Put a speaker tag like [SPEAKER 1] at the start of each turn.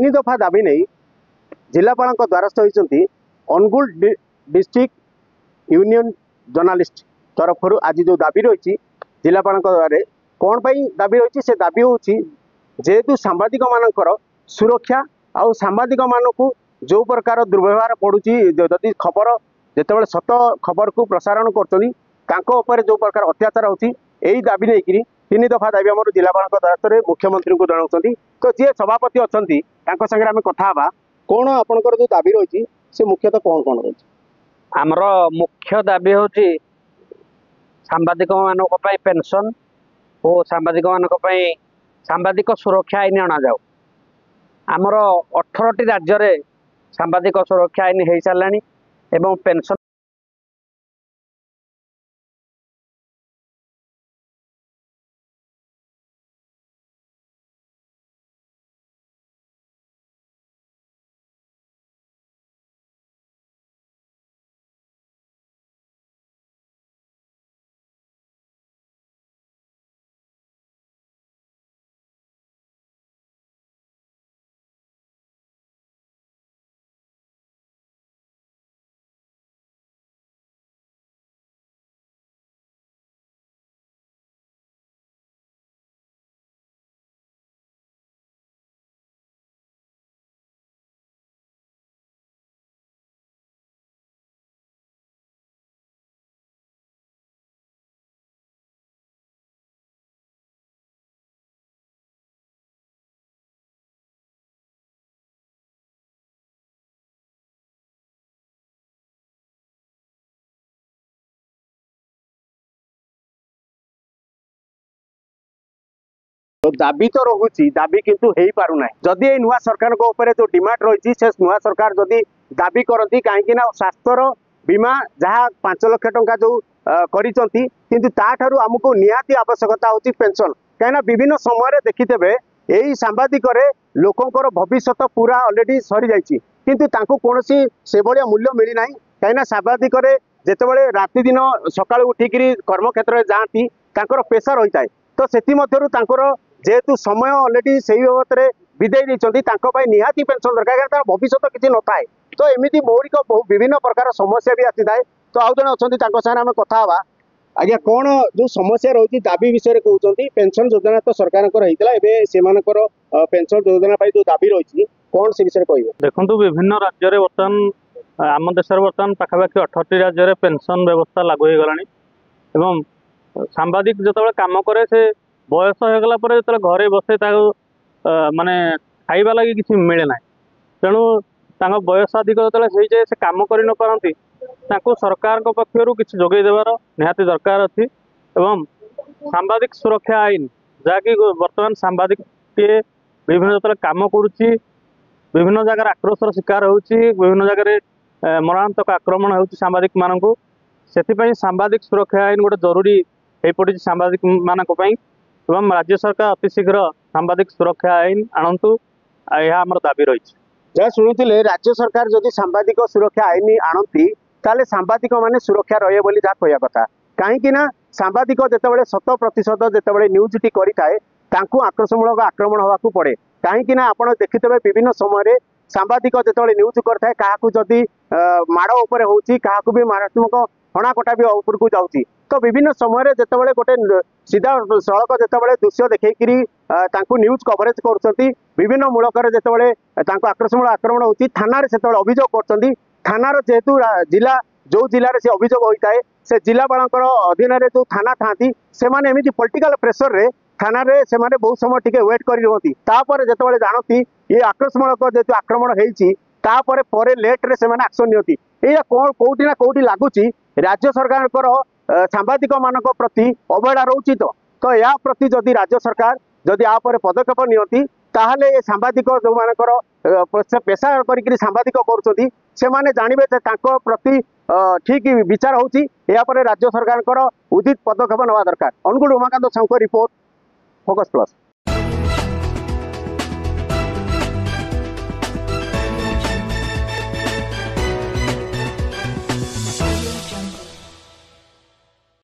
[SPEAKER 1] तीन दफा दाबी नहीं जिलापाल द्वारस्थ होती अनुगुल डिस्ट्रिक्ट यूनियन जर्नालीस्ट तरफ आज जो दाबी रही जिलापाल द्वारा कौन पर दाबी रही से दाबी हूँ जेहेतु सांबादिक मानकर सुरक्षा आउ सांबादिक मानक जो प्रकार दुर्व्यवहार पड़ुची जदि खबर जितेबाला सत खबर को प्रसारण कर जो प्रकार अत्याचार होती यही दाबी नहीं तीन दफा दाबी आम जिलापाल द्वारा मुख्यमंत्री को जनाऊँ तो जी सभापति अच्छा सागर आम कथा कौन आपंकर जो दाबी रही से मुख्यतः कौन कौन रही
[SPEAKER 2] आमर मुख्य दाबी हूँ सांबादिक मानक पेंशन और सांबादिक मानक सांबादिक सुरक्षा आईन अणा जाऊ आमर 18टी राज्य रे सांबादिक सुरक्षा आईन हो सारे एवं पेंशन
[SPEAKER 1] तो दाबी तो रोची दाबी किंतु हो पार ना जदि नुआ सरकार जो डिमांड रही से नुआ सरकार जदि दाबी करती कहीं स्वास्थ्यर बीमा जहाँ 5 लाख टंका जो करूँ आमको निहाती आवश्यकता होची पेंशन कहीं विभिन्न समय देखिथे यही सांबादिक लोकंर भविष्य पूरा ऑलरेडी सरी जाइए किंतु तांको कोनोसी से भाया मूल्य मिलना कहीं सांबादिक जितेबाला राति दिन सकाळु उठिक कर्मक्षेत्र में जाती पेशा रही है तो से जेहेतु समय ऑलरेडी से बाबद में विदाई देती निहाती पेंशन दरकार कारण भविष्य किसी न थाए तो एमती मौलिक विभिन्न प्रकार समस्या भी आसी थाए तो आउ जन अच्छा आम कथा आज्ञा कौन जो समस्या रही दाबी विषय कहते पेंशन योजना तो सरकार से पेंशन योजना जो दाबी रही कौन से विषय कह
[SPEAKER 2] देखो विभिन्न राज्य बर्तमान आम देश बर्तमान पाखापाखि 18टी राज्य में पेंशन व्यवस्था लागू हो गलानी सांबादिक जो कम करे से बयस होगला जो घरे बसे माने खाइबा लगी किसी मिले ना तेणु बयस अधिक जो जाए से कम कर न पारती सरकार पक्षर किसी जोगे देवार निहाती दरकार अच्छी एवं सांबादिक सुरक्षा आईन जहाँकि बर्तमान सांबादिक टे विभिन्न जो कम करुच्ची विभिन्न जगह आक्रोशर शिकार होची विभिन्न जगह मरणांतक आक्रमण होची सांबादिक मानक से सांबादिक सुरक्षा आईन गोटे जरूरी हो पड़ी सांबादिक मानक एवं राज्य सरकार अति शीघ्र सांबादिक सुरक्षा आईन आणतु यह आम दाबी रही
[SPEAKER 1] जहाँ शुणुले राज्य सरकार जदि सांबादिक सुरक्षा आईन आणती ताले सांबादिक माने सुरक्षा रहे बोली जहाँ कहया कथा कहीं सांबादिक जितेबाला 100% जितेबाला न्यूज टी करें आक्रोशमूलक आक्रमण होगा पड़े कहीं आप देखिथे विभिन्न समय सांबादिक जितेबाला न्यूज करता क्या जदि माड़ उपर हो भी मारात्मक हणाकटा भी उपरकू जाऊँगी तो विभिन्न समय जितेबाला गोटे सीधा सड़क जितेबाला दृश्य देखी न्यूज कवरेज कर विभिन्न मूलक जितेबाला आक्रोशमूलक आक्रमण होती थाना से अभियोग कर थानार जेहेतु जिला जो जिले से अभियोग होता है से जिलापाल अधीन जो थाना था से पॉलिटिकल प्रेसर रे थाना रे से बहुत समय टिके वेट कर जितेबाला जानती ये आक्रोशमूलक जेहतु आक्रमण होपर लेट्रे से एक्शन नियंती या कौन कौटी ना कौटी लगुच राज्य सरकार सांबादिक मानक प्रति अवहेला रोची तो या प्रति जदि राज्य सरकार जदि यापर पदक्षेप नियंती ताहले ये सांबादिक जो मानकर पेशा करी सांबादिक करुँच से जानवे प्रति ठीक विचार होची राज्य सरकार उचित पदक्षेप नवा दरकार Angul Umakant Sahu report focus plus.